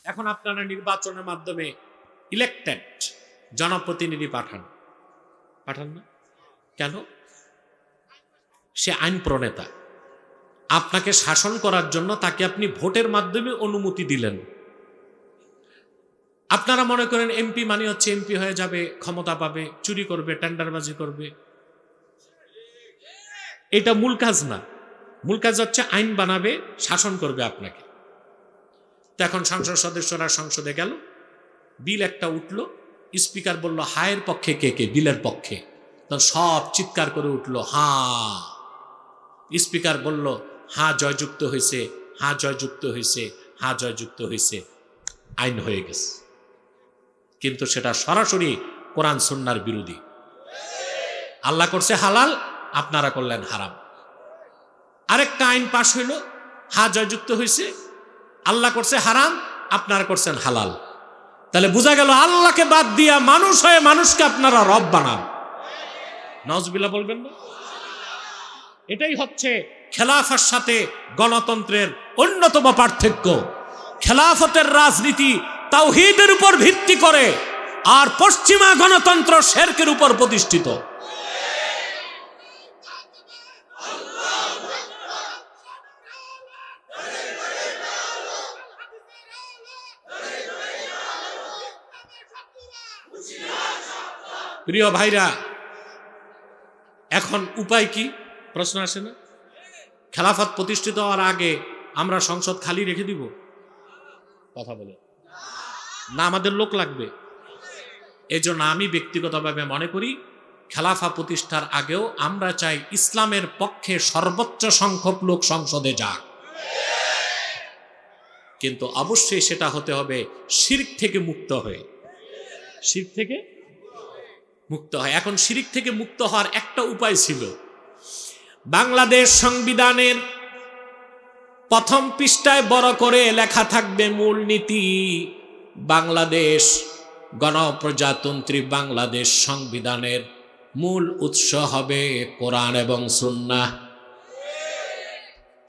এখন আপনারা নির্বাচনের মাধ্যমে ইলেক্টেড জনপ্রতিনিধি পাঠান না কেন? সে আইন প্রণেতা, আপনাকে শাসন করার জন্য তাকে আপনি ভোটের মাধ্যমে অনুমতি দিলেন। আপনারা মনে করেন এমপি মানে হচ্ছে এমপি হয়ে যাবে, ক্ষমতা পাবে, চুরি করবে, টেন্ডারবাজি করবে। এটা মূল কাজ না। মূল কাজ হচ্ছে আইন বানাবে, শাসন করবে আপনাকে। তো এখন সংসদ সদস্যরা সংসদে গেল, বিল একটা উঠল, স্পিকার বলল হায়ের পক্ষে কে কে, বিলের পক্ষে। তো সব চিৎকার করে উঠল হা। স্পিকার বলল হা জয়যুক্ত হয়েছে, হা জয়যুক্ত হয়েছে, হা জয়যুক্ত হয়েছে, আইন হয়ে গেছে। কিন্তু সেটা সরাসরি কোরআন সুন্নাহর বিরোধী। আল্লাহ করছে হালাল, আপনারা করলেন হারাম। আরেকটা আইন পাশ হইল, হা জয়যুক্ত হয়েছে, আল্লাহ করছে হারাম, আপনারা করছেন হালাল। তাহলে বোঝা গেল আল্লাহকে বাদ দিয়া মানুষ হয়ে মানুষকে আপনারা রব বানান। নাউজুবিল্লাহ বলবেন না? এটাই হচ্ছে খেলাফতের সাথে গণতন্ত্রের অন্যতম পার্থক্য। খেলাফতের রাজনীতি তাওহীদের উপর ভিত্তি করে, আর পশ্চিমা গণতন্ত্র শিরকের উপর প্রতিষ্ঠিত। প্রিয় ভাইরা, এখন উপায় কি? প্রশ্ন আসে না? খেলাফত প্রতিষ্ঠিত হওয়ার আগে আমরা সংসদ খালি রেখে দিব? কথা বলে না, আমাদের লোক লাগবে। এজন্য আমি ব্যক্তিগতভাবে মনে করি খেলাফা প্রতিষ্ঠার আগেও আমরা চাই ইসলামের পক্ষে সর্বোচ্চ সংখ্যক লোক সংসদে যাক, কিন্তু অবশ্যই সেটা হতে হবে শিরক থেকে মুক্ত হয়ে। শিরক থেকে মুক্ত হয়। এখন শিরক থেকে মুক্ত হওয়ার একটা উপায় ছিল, বাংলাদেশ সংবিধানের প্রথম পৃষ্ঠায় বড় করে লেখা থাকবে মূলনীতি, বাংলাদেশ গণপ্রজাতন্ত্রী বাংলাদেশ সংবিধানের মূল উৎস হবে কোরআন এবং সুন্নাহ।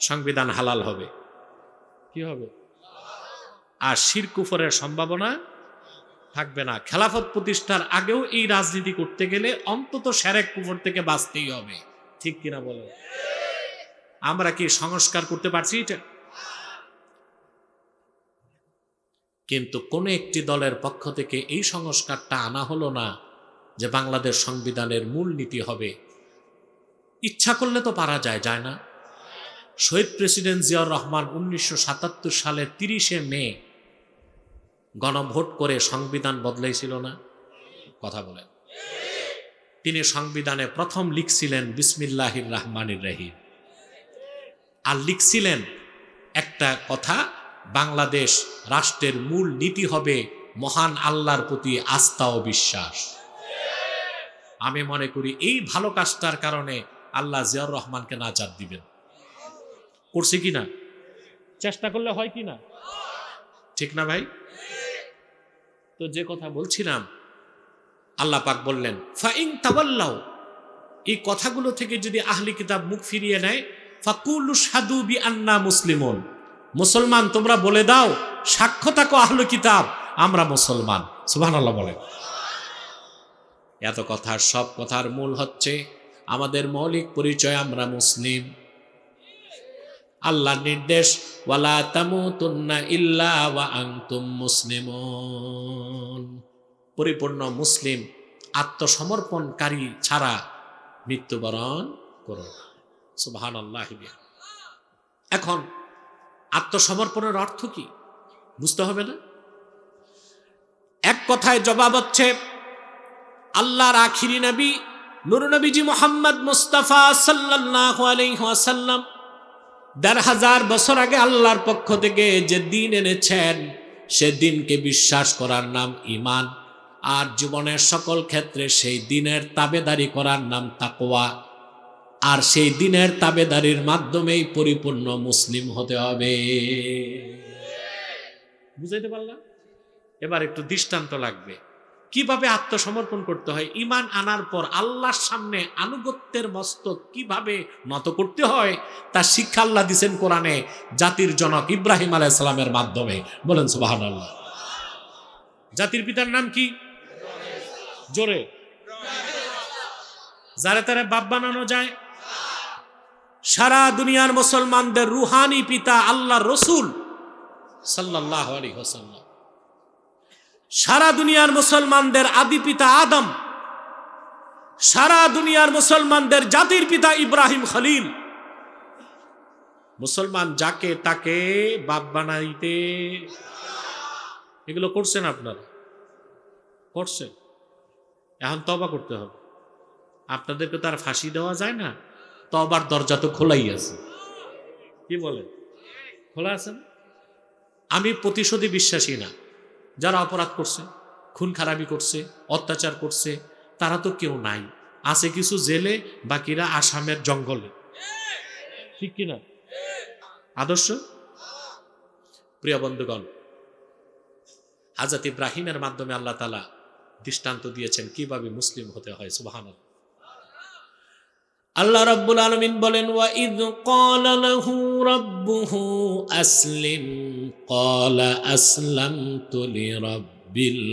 সংবিধান হালাল হবে। কি হবে? আর শিরক কুফরের সম্ভাবনা থাকবে না। খেলাফত প্রতিষ্ঠার আগেও এই রাজনীতি করতে গেলে অন্তত শিরক কুফর থেকে বাঁচতেই হবে। ঠিক কিনা বলো? আমরা কি সংস্কার করতে পারছি এটা? কিন্তু কোন একটি দলের পক্ষ থেকে এই সংস্কারটা আনা হলো না যে বাংলাদেশ সংবিধানের মূল নীতি হবে। ইচ্ছা করলে তো পারা যায়, যায় না? শহীদ প্রেসিডেন্ট জিয়াউর রহমান 1977 সালের 30শে মে গণভোট করে সংবিধান বদলাইছিল না? কথা বলেন। তিনি সংবিধানে প্রথম লিখছিলেন বিসমিল্লাহির রহমানির রহিম, আর লিখছিলেন একটা কথা, বাংলাদেশ রাষ্ট্রের মূল নীতি হবে মহান আল্লাহর প্রতি আস্থা ও বিশ্বাস। আমি মনে করি এই ভালো কাজটার কারণে আল্লাহ জিয়াউর রহমানকে নাজাত দিবেন। করছে কিনা? চেষ্টা করলে হয় কিনা? ঠিক না ভাই? তো যে কথা বলছিলাম, আল্লাহ পাক বললেন ফাইন তাওয়াল্লাউ, এই কথাগুলো থেকে যদি আহলি কিতাব মুখ ফিরিয়ে নেয়, ফাকুলু শাদু বি আন্না মুসলিমুন, মুসলমান তোমরা বলে দাও, সাক্ষ্য থাকো আহলি কিতাব, আমরা মুসলমান। সুবহানাল্লাহ বলেন। এত কথার সব কথার মূল হচ্ছে আমাদের মৌলিক পরিচয়, আমরা মুসলিম। আল্লাহর নির্দেশ ওয়ালা তামুতুন্না ইল্লা ওয়া আনতুম মুসলিমুন, পরিপূর্ণ মুসলিম আত্মসমর্পণকারী ছাড়া মৃত্যুবরণ করো না। সুবহানাল্লাহ। এখন আত্মসমর্পণের অর্থ কি বুঝতে হবে না? এক কথায় জবাব হচ্ছে আল্লাহর আখিরি নবী নূর নবীজি মুহাম্মদ মুস্তাফা সাল্লাল্লাহু আলাইহি ওয়াসাল্লাম ১৫০০ বছর আগে আল্লাহর পক্ষ থেকে যে দিন এনেছেন, সে দিনকে বিশ্বাস করার নাম ঈমান, আর জীবনের সকল ক্ষেত্রে সেই দিনের তাবেদারি করার নাম তাকওয়া। আর সেই দিনের তাবেদারির মাধ্যমেই পরিপূর্ণ মুসলিম হতে হবে। বুঝাইতে পারলাম? এবার একটু দৃষ্টান্ত লাগবে। কিভাবে আত্মসমর্পণ করতে হয়, ঈমান আনার পর আল্লাহর সামনে আনুগত্যের মস্তক কিভাবে নত করতে হয়, তার শিক্ষা আল্লাহ দিয়েছেন কোরআনে জাতির জনক ইব্রাহিম আলাইহিস সালামের মাধ্যমে। বলেন সুবহানাল্লাহ। জাতির পিতার নাম কি? জোরে। যারে তারে বাপ বানানো যায়? সারা দুনিয়ার মুসলমানদের রুহানি পিতা আল্লাহর রাসূল সাল্লাল্লাহু আলাইহি ওয়াসাল্লাম। সারা দুনিয়ার মুসলমানদের আদি পিতা আদম, সারা দুনিয়ার মুসলমানদের জাতির পিতা ইব্রাহিম খলিল। মুসলমান যাকে তাকে বাপ বানাইতে, এগুলো করছেন আপনারা? করছেন। এখন তওবা করতে হবে। আপনাদেরকে তো আর ফাঁসি দেওয়া যায় না, তওবার দরজা তো খোলাই আছে। কি বলেন? খোলা আছে না? আমি প্রতিশোধে বিশ্বাসী না। যারা অপরাধ করছে, খুন খারাপি করছে, অত্যাচার করছে, তারা তো কেউ নাই। আছে কিছু জেলে, বাকিরা আসামের জঙ্গলে। ঠিক কিনা? আদর্শ। প্রিয় বন্ধুগণ, হযরত ইব্রাহিমের মাধ্যমে আল্লাহ তাআলা দৃষ্টান্ত দিয়েছেন কিভাবে মুসলিম হতে হয়। সুবহানাল্লাহ। আল্লাহ রাব্বুল আলামিন বলেন, ওয়া ইয ক্বালা লাহু রাব্বুহু আসলিম ক্বালা আসলামতু লিরাব্বিল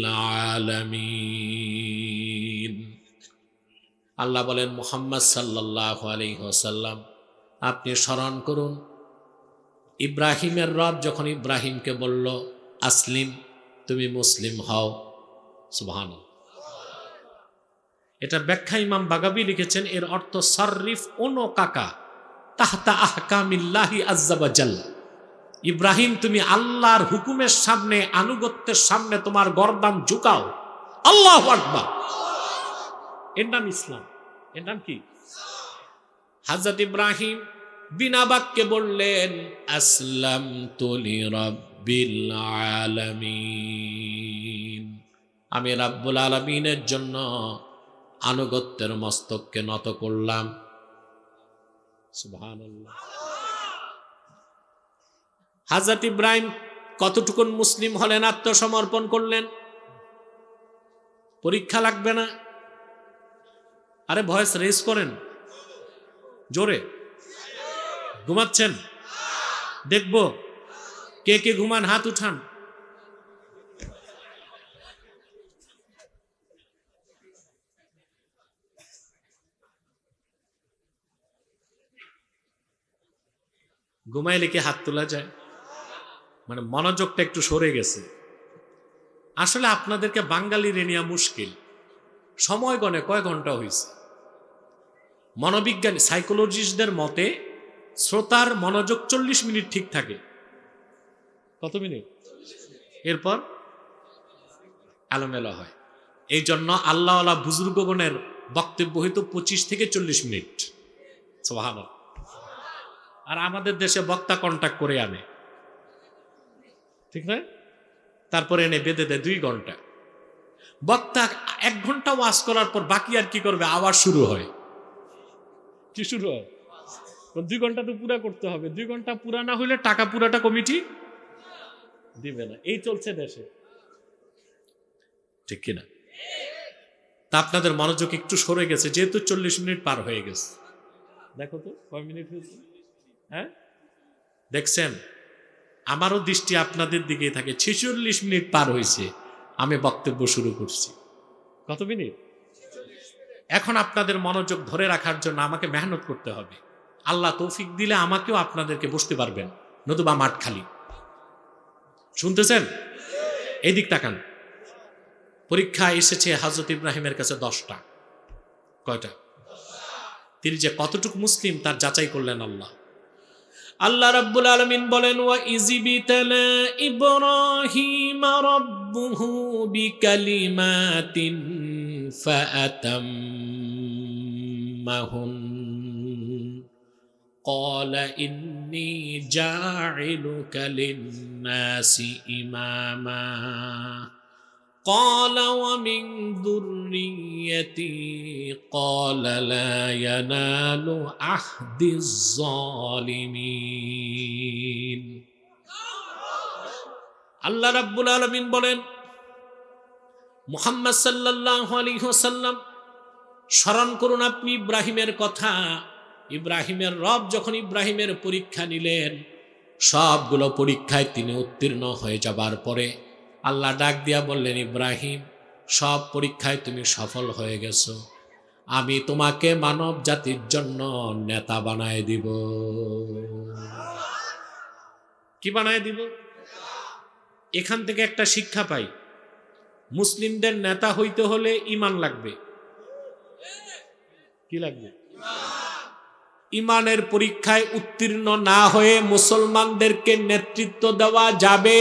আলামিন। আল্লাহ বলেন, মুহাম্মদ সাল্লাল্লাহু আলাইহি ওয়াসাল্লাম, আপনি স্মরণ করুন ইব্রাহিমের রব যখন ইব্রাহিমকে বলল, আসলিম, তুমি মুসলিম হও। সুবহানাল্লাহ। এটা ব্যাখ্যা ইমাম বাগাবী লিখেছেন, এর অর্থ সাররিফ ওনো কাকা তাহতা আহকামিল্লাহি আযজা ওয়া জাল্লা। ইব্রাহিম, তুমি আল্লাহর হুকুমের সামনে, আনুগত্যের সামনে তোমার গর্দান ঝুকাও। আল্লাহু আকবার। এর নাম ইসলাম। এর নাম কি? হযরত ইব্রাহিম বিনা বাক্যে বললেন, আসলামতু লিরাব্বিল আলামিন, আমি রাব্বুল আলামিনের জন্য আনুগত্যের মস্তককে নত করলাম। সুবহানাল্লাহ। হযরত ইব্রাহিম কতটুকুন মুসলিম হলেন, আত্মসমর্পণ করলেন? পরীক্ষা লাগবে না? আরে ভয়েস রেজ করেন জোরে। ঘুমাচ্ছেন? দেখব কে কে ঘুমান, হাত উঠান। ঘুমাইলে কি হাত তোলা যায়? মানে মনোযোগটা একটু সরে গেছে। আসলে আপনাদেরকে বাঙালি রেনিয়া মুশকিল। সময় গণে কয় ঘন্টা হয়েছে? মনোবিজ্ঞানী সাইকোলজিস্টদের মতে শ্রোতার মনোযোগ 40 মিনিট ঠিক থাকে। কত মিনিট? এরপর এলোমেলো হয়। এই জন্য আল্লাহওয়ালা বুজুর্গগণের বক্তব্য হয়তো 25 থেকে 40 মিনিট। সুবহানাল্লাহ। আর আমাদের দেশে বক্তা কন্টাক্ট করে আনে, ঠিক না? তারপরে এনে বেঁধে দেয় 2 ঘন্টা। বক্তা 1 ঘন্টা ওয়াজ করার পর বাকি আর কি করবে? আবার শুরু হয়। কি শুরু হয়? 2 ঘন্টা তো পুরা করতে হবে। 2 ঘন্টা পুরা না হইলে টাকা পুরাটা কমিটি দিবে না। এই চলছে দেশে, ঠিক কিনা? তা আপনাদের মনোযোগ একটু সরে গেছে, যেহেতু 40 মিনিট পার হয়ে গেছে। দেখো তো কয় মিনিট হয়েছে। হ্যাঁ, দেখছেন? আমারও দৃষ্টি আপনাদের দিকেই থাকে। 46 মিনিট পার হয়েছে, আমি বক্তব্য শুরু করছি। কত মিনিট? এখন আপনাদের মনোযোগ ধরে রাখার জন্য আমাকে মেহনত করতে হবে। আল্লাহ তৌফিক দিলে আমাকেও আপনাদেরকে বসতে পারবেন, নতুবা মাঠ খালি। শুনতেছেন? এই দিক তাকান। পরীক্ষা এসেছে হযরত ইব্রাহিমের কাছে 10টা। কয়টা? তিনি যে কতটুকু মুসলিম তার যাচাই করলেন আল্লাহ। আল্লাহ রাব্বুল আলামিন বলেন, ওয়া ইযবিতালা ইব্রাহিম রাব্বুহু বিকালিমাতিন ফাআতাম্মাহুন ক্বালা ইন্নী জাঈলুকা লিন-নাসি ইমামা قال ومن ذريتي قال لا ينال عهد الظالمين। আল্লাহ রাব্বুল আলামিন বলেন, মুহাম্মদ সাল্লাল্লাহু আলাইহি ওয়াসাল্লাম স্মরণ করুন আপনি ইব্রাহিমের কথা। ইব্রাহিমের রব যখন ইব্রাহিমের পরীক্ষা নিলেন, সবগুলো পরীক্ষায় তিনি উত্তীর্ণ হয়ে যাবার পরে আল্লাহ ডাক দিয়া বললেন, ইব্রাহিম, সব পরীক্ষায় তুমি সফল হয়ে গেছো, আমি তোমাকে মানব জাতির জন্য নেতা বানায় দিব। কি বানায় দিব? এখান থেকে একটা শিক্ষা পাই, মুসলিমদের নেতা হইতে হলে ঈমান লাগবে। কি লাগবে? ঈমানের পরীক্ষায় উত্তীর্ণ না হয়ে মুসলমানদেরকে নেতৃত্ব দেওয়া যাবে।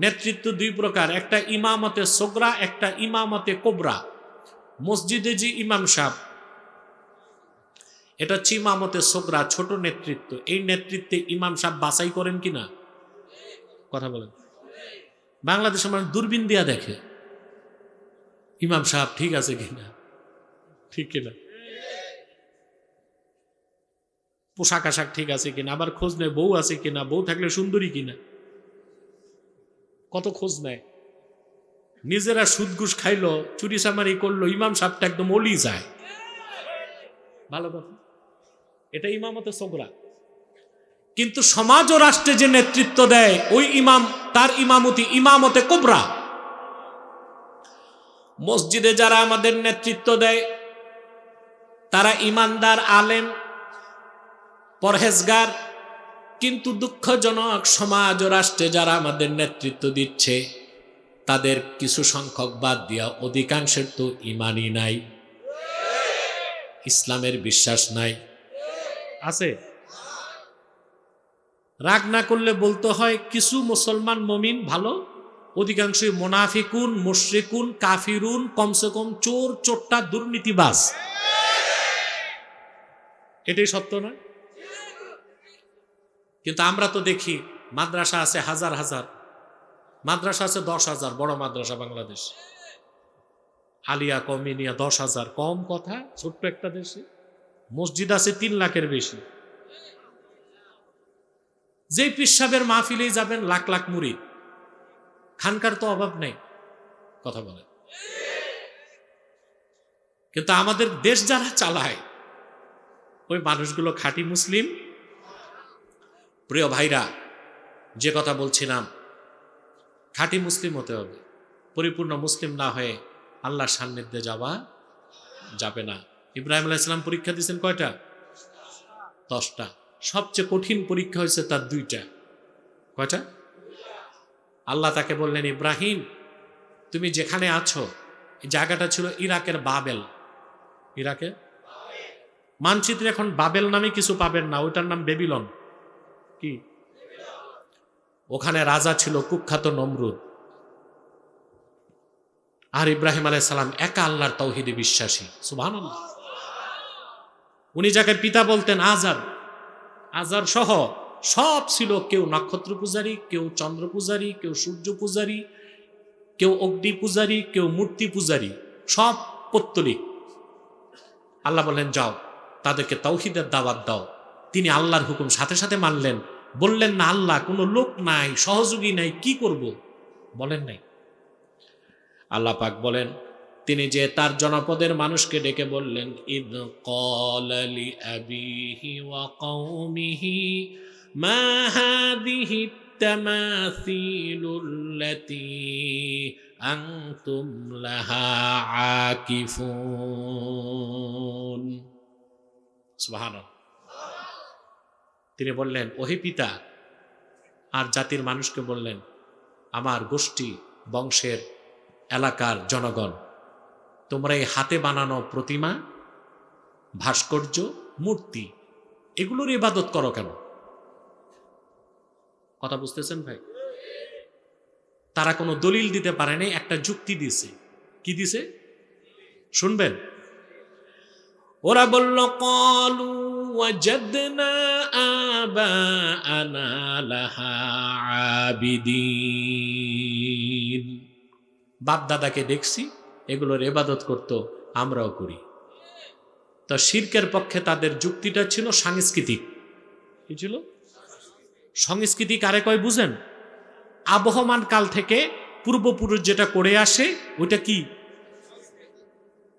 নেতৃত্ব দুই প্রকার, একটা ইমামতে সোগরা, একটা ইমামতে কোবরা। মসজিদে যে ইমাম সাহেব, এটা হচ্ছে ইমামতে সোগরা, ছোট নেতৃত্ব। এই নেতৃত্বে ইমাম সাহেব বাছাই করেন কিনা? কথা বলেন। বাংলাদেশে মানুষ দূরবীন দিয়া দেখে ইমাম সাহেব ঠিক আছে কিনা, ঠিক কিনা, পোশাক আশাক ঠিক আছে কিনা, আবার খোঁজ নেয় বউ আছে কিনা, বউ থাকলে সুন্দরী কিনা, কত খোঁজ নেয়। নিজেরা সুদ ঘুষ খাইলো, চুরি চামারি করলো, ইমাম সাহেবটা একদম অলি যায়। ভালো কথা, এটা ইমামতে সোগরা। কিন্তু সমাজ ও রাষ্ট্রে যে নেতৃত্ব দেয় ওই ইমাম, তার ইমামতি ইমামতে কোবরা। মসজিদে যারা আমাদের নেতৃত্ব দেয় তারা ইমানদার, আলেম, পরহেজগার। কিন্তু দুঃখজনক, সমাজ ও রাষ্ট্রে যারা আমাদের নেতৃত্ব দিচ্ছে তাদের কিছু সংখ্যক বাদ দিয়া অধিকাংশের তো ইমানই নাই, ইসলামের বিশ্বাস নাই। আছে? রাগ না করলে বলতে হয়, কিছু মুসলমান মুমিন ভালো, অধিকাংশই মুনাফিকুন, মুশরিকুন, কাফিরুন, কমসে কম চোর, চোট্টা, দুর্নীতিবাজ। এটাই সত্য না? কিন্তু আমরা তো দেখি মাদ্রাসা আছে হাজার হাজার, মাদ্রাসা আছে 10,000, বড় মাদ্রাসা বাংলাদেশ, আলিয়া কমিনিয়া 10,000, কম কথা ছোট্ট একটা দেশে। মসজিদ আছে 3 লাখের বেশি। যেই পিসাবের মাহফিলেই যাবেন লাখ লাখ মুরিদ, খানকার তো অভাব নেই। কথা বলে। কিন্তু আমাদের দেশ যারা চালায় ওই মানুষগুলো খাঁটি মুসলিম। প্রিয় ভাইরা, যে কথা বলছিলাম, খাঁটি মুসলিম হতে হবে। পরিপূর্ণ মুসলিম না হয়ে আল্লাহর সান্নিধ্যে যাওয়া যাবে না। ইব্রাহিম আলাইহিস সালাম পরীক্ষা দিয়েছেন কয়টা? 10টা। সবচেয়ে কঠিন পরীক্ষা হয়েছে তার 2টা। কয়টা? আল্লাহ তাকে বললেন, ইব্রাহিম, তুমি যেখানে আছো এই জায়গাটা ছিল ইরাকের বাবেল। ইরাকে মানচিত্রে এখন বাবেল নামে কিছু পাবেন না, ওইটার নাম বেবিলন। কি? ওখানে রাজা ছিল কুখ্যাত নমরুদ। আর ইব্রাহিম আলাইহিস সালাম একা আল্লাহর তাওহীদে বিশ্বাসী। সুবহানাল্লাহ। উনি যাকে পিতা বলতেন আজার, আজার সহ সব ছিল। কেউ নক্ষত্র পূজারী, কেউ চন্দ্র পূজারী, কেউ সূর্য পূজারী, কেউ অগ্নি পূজারী, কেউ মূর্তি পূজারী, সব পত্তলিক। আল্লাহ বললেন, যাও তাদেরকে তাওহীদের দাওয়াত দাও। তিনি আল্লাহর হুকুম সাথে সাথে মানলেন। বললেন না আল্লাহ কোনো লোক নাই, সহযোগী নাই, কি করব? বলেন নাই। আল্লাহ পাক বলেন, তিনি যে তার জনপদের মানুষকে ডেকে বললেন, ইদ ক্বালা লিআবিহি ওয়া কওমিহি মা হাদিহি তামাসিলুল্লাতী আনতুম লাহা আকিফুন। সুবহানাল্লাহ। তিনি বললেন, ওহে পিতা, আর জাতির মানুষকে বললেন, আমার গোষ্ঠী, বংশের, এলাকার জনগণ, তোমরা এই হাতে বানানো প্রতিমা, ভাস্কর্য, মূর্তি, এগুলোর ইবাদত করো কেন? কথা বুঝতেছেন ভাই? তারা কোনো দলিল দিতে পারে নাই, একটা যুক্তি দিছে। কি দিছে? শুনবেন। ওরা বলল, ক্বালু ওয়াজাদনা আবাআনা লাহা আবিদিন। বাপ দাদাকে দেখছি এগুলোর ইবাদত করত, আমরাও করি। তো শিরকের পক্ষে তাদের যুক্তিটা ছিল সাংস্কৃতিক। কি ছিল? সংস্কৃতি কারে কয় বুঝেন? আবহমান কাল থেকে পূর্বপুরুষ যেটা করে আসে ওইটা কি?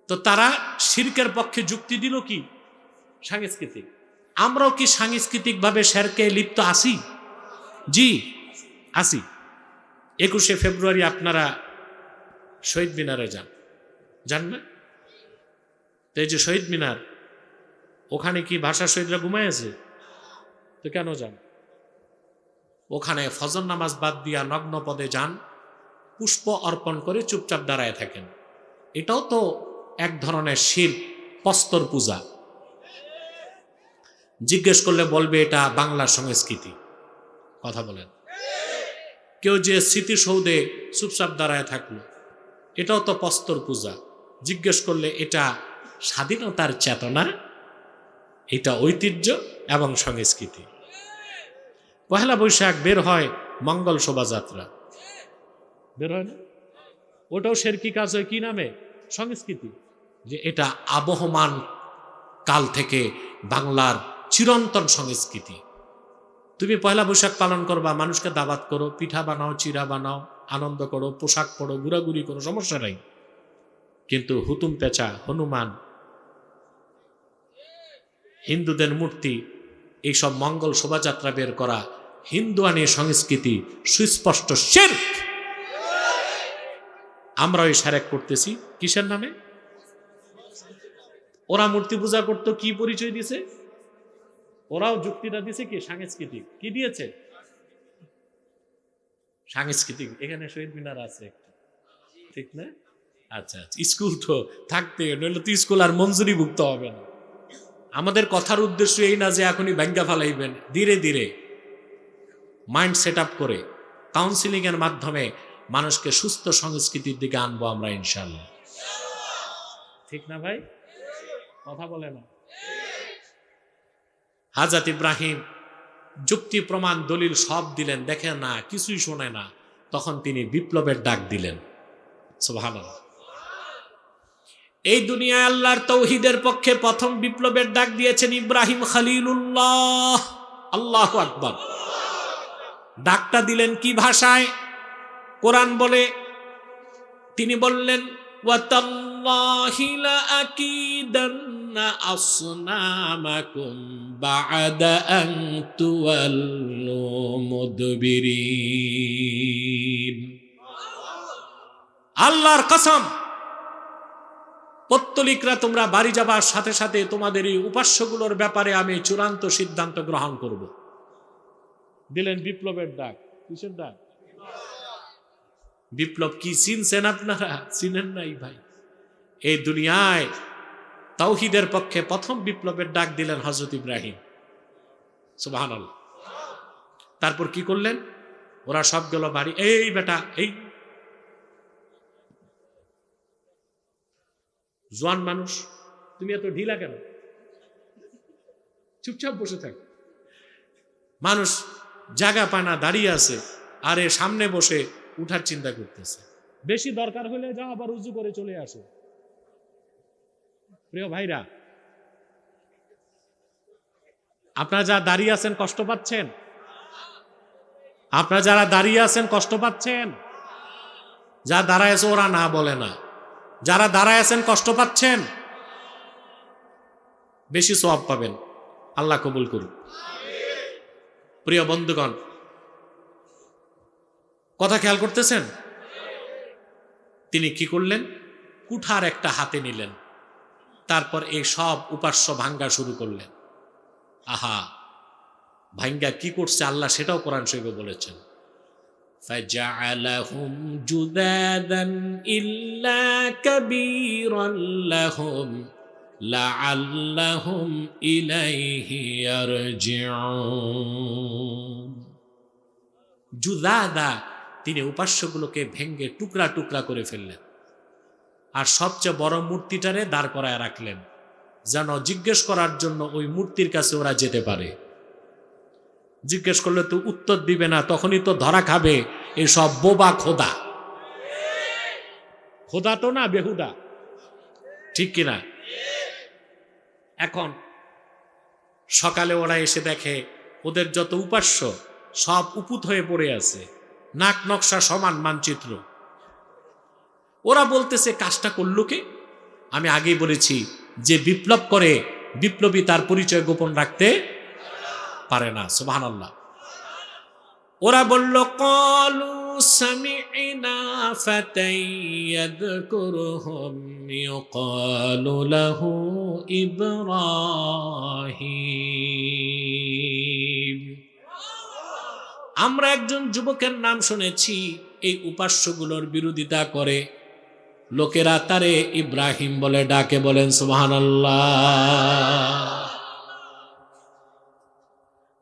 তো তারা শিরকের পক্ষে যুক্তি দিল কি? সাংস্কৃতিক। আমরাও কি সাংস্কৃতিকভাবে শেরকে লিপ্ত আছি? জি আছি। 21শে ফেব্রুয়ারি আপনারা শহীদ মিনারে যান না? তো এই যে শহীদ মিনার, ওখানে কি ভাষা শহীদরা ঘুমায় আছে? তো কেন যান? ওখানে ফজর নামাজ বাদ দিয়া নগ্ন পদে যান, পুষ্প অর্পণ করে চুপচাপ দাঁড়ায় থাকেন। এটাও তো এক ধরনের শিরক, প্রস্তর পূজা। জিজ্ঞেস করলে বলবে এটা বাংলার সংস্কৃতি। কথা বলেন। কেউ যে স্মৃতিসৌধে চুপচাপ দাঁড়ায় থাকলো, এটাও তো প্রস্তর পূজা। জিজ্ঞেস করলে এটা স্বাধীনতার চেতনা, এটা ঐতিহ্য এবং সংস্কৃতি। পহেলা বৈশাখ বের হয় মঙ্গল শোভাযাত্রা, বের হয় না? ওটাও শিরকি কাজ হয় কি নামে? সংস্কৃতি। যে এটা আবহমান কাল থেকে বাংলার চিরন্তন সংস্কৃতি। তুমি পয়লা বৈশাখ পালন করবা, মানুষকে দাওয়াত করো, পিঠা বানাও, চিরা বানাও, আনন্দ করো, পোশাক পরো, ঘুরাঘুরি করো, সমস্যা নাই। কিন্তু হুতুম পেঁচা, হনুমান, হিন্দুদের মূর্তি, এইসব মঙ্গল শোভাযাত্রা বের করা হিন্দুয়ানি সংস্কৃতি, সুস্পষ্ট শিরক। আমরা ওই শিরক করতেছি কিসের নামে? ওরা মূর্তি পূজা করতো, কি পরিচয় দিছে? ওরাও যুক্তিটা দিছে কি? সাংস্কৃতিক। কি দিয়েছে? সাংস্কৃতিক। এখানে শহীদ মিনার আছে একটা, ঠিক না? আচ্ছা, স্কুল তো থাকতে, নইলে তো স্কুল আর মঞ্জুরিভুক্ত হবে না। আমাদের কথার উদ্দেশ্য এই না যে এখনই ব্যাঙ্গা ফালাইবেন। ধীরে ধীরে মাইন্ড সেট আপ করে কাউন্সিলিং এর মাধ্যমে মানুষকে সুস্থ সংস্কৃতির দিকে আনবো আমরা ইনশাআল্লাহ। ঠিক না ভাই? কথা বলে না। হযরত ইব্রাহিম যুক্তি প্রমাণ দলিল সব দিলেন, দেখেন না কিছুই শোনে না। তখন তিনি বিপ্লবের ডাক দিলেন। সুবহানাল্লাহ। এই দুনিয়ায় আল্লাহর তাওহীদের পক্ষে প্রথম বিপ্লবের ডাক দিয়েছেন ইব্রাহিম খলিলুল্লাহ। আল্লাহু আকবার। ডাকটা দিলেন কি ভাষায়? কোরআন বলে, তিনি বললেন ওয়াতাল্লাহি লাআকিদান্না আসনামাকুম বা'দা আন তুওয়াল্লু মুদবিরিন। আল্লাহর কসম, পত্তলিকরা তোমরা বাড়ি যাবার সাথে সাথে তোমাদের এই উপাস্যগুলোর ব্যাপারে আমি চূড়ান্ত সিদ্ধান্ত গ্রহণ করব। দিলেন বিপ্লবের ডাক। কিসের ডাক? বিপ্লব কি চিনছেন আপনারা? চিনেন নাই ভাই। এই দুনিয়ায় তাওহীদের পক্ষে প্রথম বিপ্লবের ডাক দিলেন হযরত ইব্রাহিম। সুবহানাল্লাহ। তারপর কি করলেন? ওরা সব গেল বাড়ি। এই বেটা, এই জোয়ান মানুষ, তুমি এত ঢিলা কেন? চুপচাপ বসে থাক। মানুষ জায়গা পানা দাঁড়িয়ে আছে, আরে সামনে বসে উঠার চিন্তা করতেছে। বেশি দরকার হলে যাও, আবার উজু করে চলে আসো। প্রিয় ভাইরা, আপনারা যা দাঁড়িয়ে আছেন কষ্ট পাচ্ছেন? আপনারা যারা দাঁড়িয়ে আছেন কষ্ট পাচ্ছেন? যা দাঁড়ায় আছে ওরা না বলে না। যারা দাঁড়ায় আছেন কষ্ট পাচ্ছেন? বেশি সওয়াব পাবেন। আল্লাহ কবুল করুন। প্রিয় বন্ধুগণ, কথা খেয়াল করতেছেন? তিনি কি করলেন? কুঠার একটা হাতে নিলেন, তারপর এই সব উপাস্য ভাঙ্গা শুরু করলেন। আহা, ভাঙ্গা কি করছে আল্লাহ সেটাও কোরআন শরীফে বলেছেন। فَجَعَلَهُمْ جُذَاذًا إِلَّا كَبِيرًا لَهُمْ لَعَلَّهُمْ إِلَيْهِ يَرْجِعُونَ। জুদাদা, তিনি উপাস্যগুলোকে ভেঙ্গে টুকরা টুকরা করে ফেললেন, আর সবচেয়ে বড় মূর্তিটারে দাঁড় করায় রাখলেন, যেন জিজ্ঞেস করার জন্য ওই মূর্তির কাছে ওরা যেতে পারে। জিজ্ঞেস করলে তো উত্তর দিবে না, তখনই তো ধরা খাবে এসব বোবা খোদা। খোদা তো না, বেহুদা, ঠিক কিনা? এখন সকালে ওরা এসে দেখে ওদের যত উপাস্য সব উপুত হয়ে পড়ে আছে, নাক নকশা সমান মানচিত্র, ওরা বলতেছে কাজটা করলো কে? আমি আগেই বলেছি যে বিপ্লব করে বিপ্লবী তার পরিচয় গোপন রাখতে পারে না। সুবহানাল্লাহ। ওরা বলল ক্বালু সামি'না ফাতান ইয়াযকুরুহুম ইউকালু লাহু ইব্রাহিম। আমরা একজন যুবকের নাম শুনেছি এই উপাস্যগুলোর বিরোধিতা করে, লোকেরা তারে ইব্রাহিম বলে ডাকে। বলেন সুবহানাল্লাহ।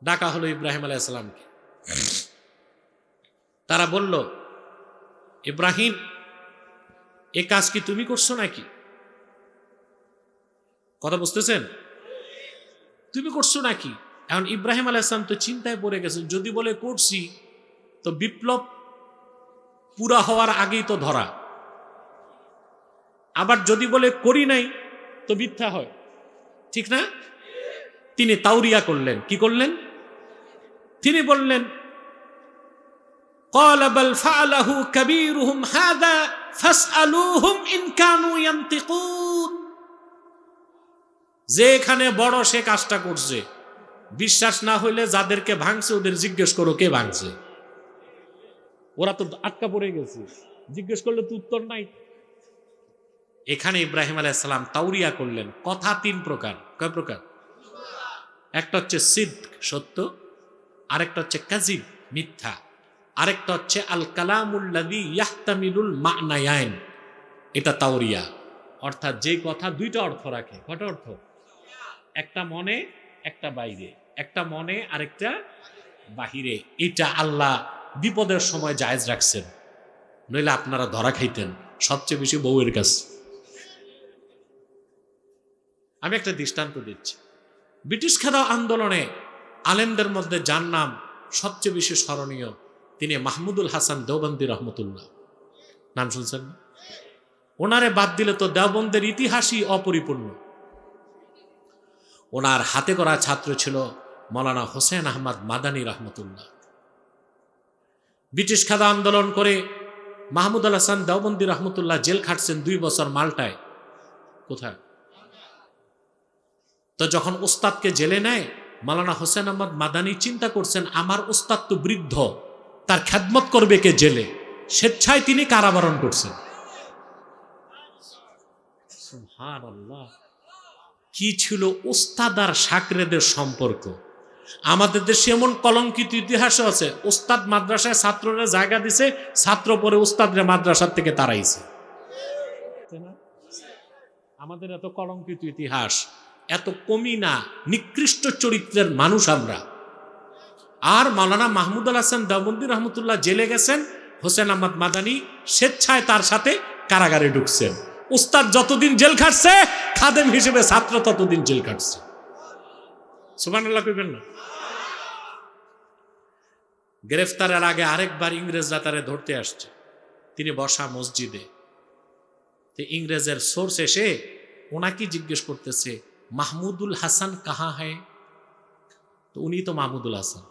ডাকা হলো ইব্রাহিম আলাইহিস সালামকে। তারা বলল, ইব্রাহিম এ কাজ কি তুমি করছো নাকি? কথা বুঝতেছেন? তুমি করছো নাকি? এখন ইব্রাহিম আলাইহিস সালাম তো চিন্তায় পড়ে গেছেন, যদি বলে করছি তো বিপ্লব পুরা হওয়ার আগেই তো ধরা, আবার যদি বলে করি নাই তো মিথ্যা হয়, ঠিক না? তিনি তাওরিয়া করলেন। কি করলেন? তিনি বললেন قال بل فعله كبيرهم هذا فاسألوهم إن كانوا ينطقون। যেখানে বড় সে কাজটা করছে, বিশ্বাস না হইলে যাদেরকে ভাঙছে ওদের জিজ্ঞেস করো কে ভাঙছে। ওরা তো আটকা পড়ে গেছে, জিজ্ঞেস করলে তো উত্তর নাই। এখানে ইব্রাহিম আলাইহিস সালাম তাওরিয়া করলেন। কথা তিন প্রকার। কয় প্রকার? একটা হচ্ছে সিদক, সত্য, আরেকটা হচ্ছে কাযিব, মিথ্যা, আরেকটা হচ্ছে আল কালামুল্লাযী ইয়াহতামিলুল মা'নায়াইন। এটা তাওরিয়া, অর্থাৎ যে কথা দুইটা অর্থ রাখে। কয়টা অর্থ? একটা মনে, একটা বাইরে। একটা মনে, আরেকটা বাহিরে। এটা আল্লাহ বিপদের সময় জায়েজ রাখছেন, নইলে আপনারা ধরা খাইতেন সবচেয়ে বেশি বউয়ের কাছে। আমি একটা দৃষ্টান্ত দিচ্ছি। ব্রিটিশ খেদাও আন্দোলনে আলেমদের মধ্যে যার নাম সবচেয়ে বেশি স্মরণীয়, তিনি মাহমুদুল হাসান দেওবন্দি রহমতুল্লাহ। নাম শুনছেন? ওনারে বাদ দিলে তো দেওবন্দের ইতিহাসই অপরিপূর্ণ। ওনার হাতে করা ছাত্র ছিল মৌলানা হোসেন আহমদ মাদানী রহমতুল্লাহ। ব্রিটিশ খেদা আন্দোলন করে মাহমুদুল হাসান দেওবন্দি রহমতুল্লাহ জেল খাটছেন 2 বছর মাল্টায়। কোথায়? তো যখন ওস্তাদকে জেলে নেয়, মৌলানা হোসেন আহমদ মাদানী চিন্তা করছেন আমার ওস্তাদ তো বৃদ্ধ, তার খেদমত করবে কে জেলে, স্বেচ্ছায় তিনি কারাবরণ করছেন। সুবহানাল্লাহ। কি ছিল ওস্তাদ আর শাকরেদের সম্পর্ক! আমাদের দেশে এমন কলঙ্কিত ইতিহাস আছে, ওস্তাদ মাদ্রাসায় ছাত্ররা জায়গা দিছে, ছাত্র পরে ওস্তাদরা মাদ্রাসার থেকে তাড়াইছে। আমাদের এত কলঙ্কিত ইতিহাস, এত কমিনা নিকৃষ্ট চরিত্রের মানুষ আমরা। আর মাওলানা মাহমুদুল হাসান দেওবন্দি রহমতুল্লাহ জেলে গেছেন, হোসেন আহমদ মাদানী স্বেচ্ছায় তার সাথে কারাগারে ঢুকছেন। উস্তাদ যতদিন জেল খাটছে, খাদেম হিসেবে ছাত্র ততদিন জেল খাটছে। সুবহানাল্লাহ কইবেন না? গ্রেফতারের আগে আরেকবার ইংরেজরা তারে ধরতে আসছে, তিনি বসা মসজিদে। তো ইংরেজের সোর্স এসে ওনাকে জিজ্ঞেস করতেছে, মাহমুদুল হাসান কাহা হ্যায়? তো উনি তো মাহমুদুল হাসান,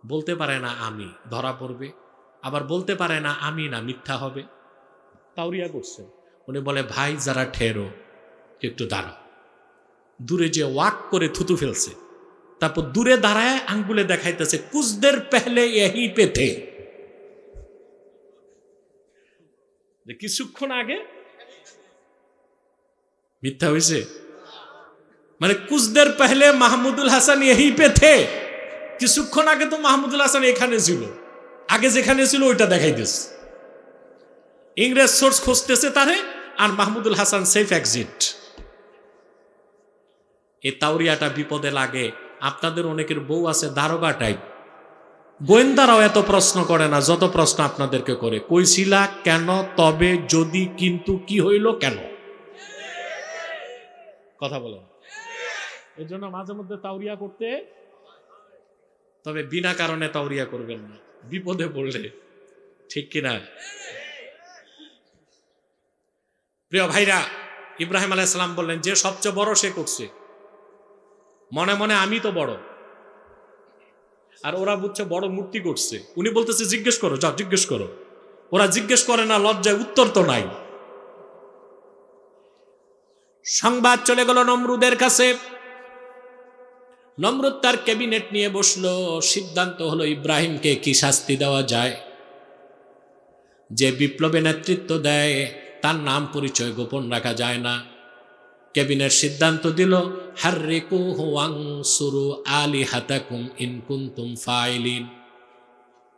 বলতে পারে না আমি, ধরা পড়বে। আবার বলতে পারে না আমি, না মিথ্যা হবে। তাওরিয়া করছে। উনি বলে ভাই যারা ঠেরো, একটু দাঁড়াও। দূরে যে ওয়াক করে থুতু ফেলছে, তারপর দূরে দাঁড়ায় আঙ্গুলে দেখাইতেছে কুছদের পেহলে यही पे थे। কিছুক্ষণ আগে মিথ্যা হয়েছে, মানে কুছদের পেহলে মাহমুদুল হাসান यही पे थे। কিছুক্ষণ আগে তো মাহমুদুল হাসান এখানে ছিল, আগে যেখানে ছিল ওইটা দেখাইতেছে। ইংরেজ সোর্স খুঁজতেছে তারে, আর মাহমুদুল হাসান সেফ এক্সিট। এই তাওরিয়াটা বিপদে লাগে। আপনাদের অনেকের বউ আছে দারোগা টাইপ, গোয়েন্দারাও এত প্রশ্ন করে না যত প্রশ্ন আপনাদেরকে করে। কইছিলা কেন, তবে, যদি, কিন্তু, কি হইল, কেন? কথা বলেন। এর জন্য মাঝে মধ্যে তাওরিয়া করতে, তবে বিনা কারণে তাওরিয়া করবেন না, বিপদে পড়লে। ঠিক কিনা? প্রিয় ভাইরা, ইব্রাহিম আলাইহিস সালাম বললেন যে সবচেয়ে বড় সে করছে, মনে মনে আমি তো বড়। আর ওরা বুঝছে বড় মূর্তি করছে। উনি বলতেছে জিজ্ঞেস করো, যাও জিজ্ঞেস করো। ওরা জিজ্ঞেস করে না, লজ্জায় উত্তর তো নাই। সংবাদ চলে গেল নমরুদের কাছে। নমরুদ তার ক্যাবিনেট নিয়ে বসলো। সিদ্ধান্ত হলো ইব্রাহিমকে কি শাস্তি দেওয়া যায়। যে বিপ্লবে নেতৃত্ব দেয় তার নাম পরিচয় গোপন রাখা যায় না। ক্যাবিনেট সিদ্ধান্ত দিল, হাররিকুহু ওয়ানসুরু আলিহাতাকুম ইন কুনতুম ফাইলিন।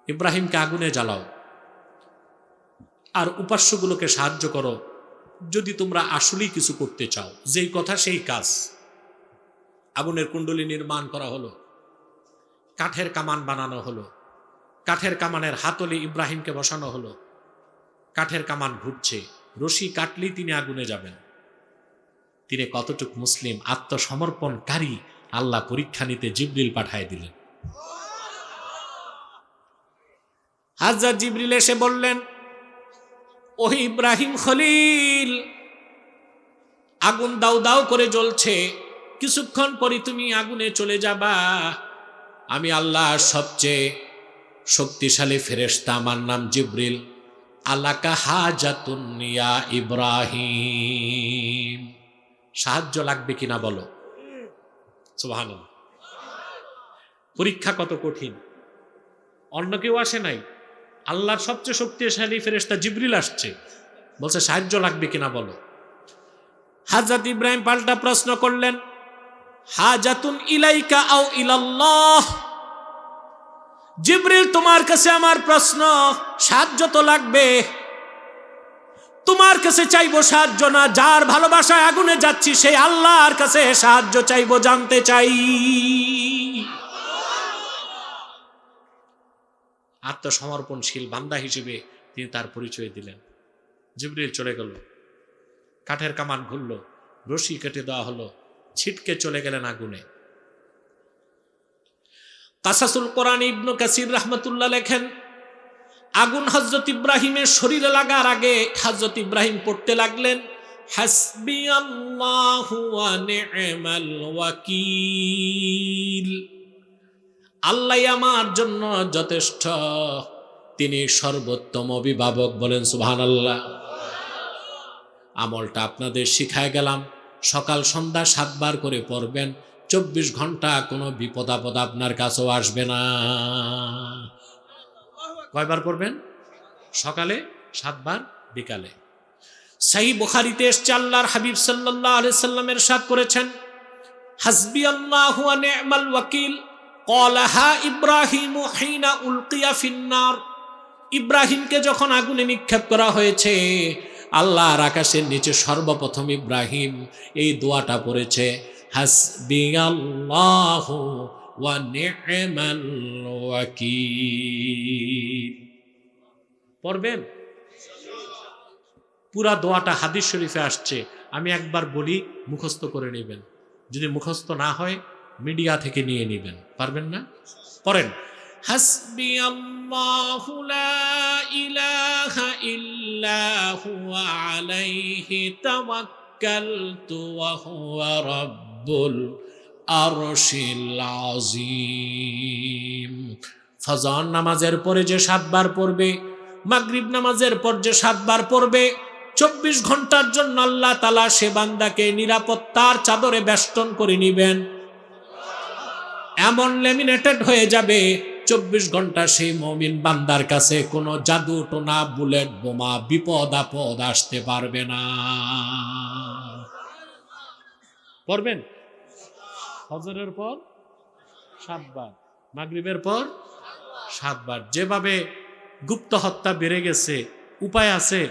ইব্রাহিমকে আগুনে জ্বালাও আর উপাস্যগুলোকে সাহায্য করো যদি তোমরা আসলেই কিছু করতে চাও। যেই কথা সেই কাজ। আগুনের কুণ্ডলী নির্মাণ করা হলো, কাঠের কামান বানানো হলো, কাঠের কামানের হাতলে ইব্রাহিমকে বসানো হলো। কাঠের কামান ঘুরছে, রশি কাটলেই তিনি আগুনে যাবেন। তিনি কতটুক মুসলিম আত্মসমর্পণকারী আল্লাহ পরীক্ষা নিতে জিবরিল পাঠায় দিলেন। হযরত জিবরিল এসে বললেন, ও ইব্রাহিম খলিল, আগুন দাউ দাউ করে জ্বলছে, কিছুক্ষণ পরে তুমি আগুনে চলে যাবা। আমি আল্লাহর সবচেয়ে শক্তিশালী ফেরেশতা, আমার নাম জিবরিল। আলাকা হাজাতুন ইয়া ইব্রাহিম, সাহায্য লাগবে কিনা বলো। সুবহানাল্লাহ। পরীক্ষা কত কঠিন। অন্য কেউ আসে নাই, আল্লাহর সবচেয়ে শক্তিশালী ফেরেশতা জিবরিল আসছে, বলছে সাহায্য লাগবে কিনা বলো। হযরত ইব্রাহিম পাল্টা প্রশ্ন করলেন, হাজাতুন ইলাইকা আও ইলাল্লাহ। জিবরিল, তোমার কাছে আমার প্রশ্ন, সাহায্য তো লাগবে। তোমার কাছে চাইবো সাহায্য না, যার ভালোবাসায় আগুনে যাচ্ছি সেই আল্লাহর কাছে সাহায্য চাইবো, জানতে চাই। আত্মসমর্পণশীল বান্দা হিসেবে তিনি তার পরিচয় দিলেন। জিবরিল চলে গেল, কাঠের কামান ঘুরল, রশি কেটে দেওয়া হলো, ছিটকে চলে গেলেন আগুনে। কাসাসুল কোরআন ইবনে কাসির রাহমাতুল্লাহ লেখেন, আগুন হযরত ইব্রাহিমের শরীরে লাগার আগে হযরত ইব্রাহিম পড়তে লাগলেন, হাসবিয়াল্লাহু ওয়া নি'মাল ওয়াকিল। আল্লাহ আমার জন্য যথেষ্ট, তিনি সর্বোত্তম অভিভাবক। বলেন সুবহানাল্লাহ। আমলটা আপনাদের শিখায় গেলাম, সকাল সন্ধ্যা 7 বার করে পড়বেন। 24 ঘন্টা কোনো বিপদ আপদ আপনার কাছেও আসবে না। কয়বার পড়বেন? সকালে 7 বার, বিকালে। সহিহ বুখারীতে এসেছে, আল্লাহর হাবিব সাল্লাল্লাহু আলাইহি সাল্লাম ইরশাদ করেছেন, হাসবিয়াল্লাহু ওয়া নি'মাল ওয়াকিল ক্বালাহা ইব্রাহিমু হিনা উলকিয়া ফিন্নার। ইব্রাহিমকে যখন আগুনে নিক্ষেপ করা হয়েছে, আল্লাহর আকাশের নিচে সর্বপ্রথম ইব্রাহিম এই দোয়াটা পড়েছে, হাসবিয়াল্লাহু ওয়া নি'মাল ওয়াকিল। পড়বেন? পুরা দোয়াটা হাদিস শরীফে আসছে, আমি একবার বলি, মুখস্থ করে নেবেন। যদি মুখস্থ না হয় মিডিয়া থেকে নিয়ে নেবেন। পারবেন না? পড়েন, হাসবিয়াল্লাহু লা ইলাহা ইল্লা হুয়া আলাইহি তাওয়াক্কালতু ওয়া হুয়া রাব্বুল আরশিল আযীম। ফজর নামাজের পরে যে 7 বার পড়বে, মাগরিব নামাজের পর যে 7 বার পড়বে, 24 ঘন্টার জন্য আল্লাহ তাআলা সে বান্দাকে নিরাপত্তার চাদরে বেষ্টন করে নিবেন। এমন ল্যামিনেটেড হয়ে যাবে, 24 ঘন্টা সেই মুমিন বান্দার কাছে কোনো জাদু টোনা, বুলেট বোমা, বিপদ আপদ আসতে পারবে না। পড়বেন? ফজরের পর 7 বার, মাগরিবের পর 7 বার। যেভাবে গুপ্ত হত্যা বেড়ে গেছে, উপায় আছে?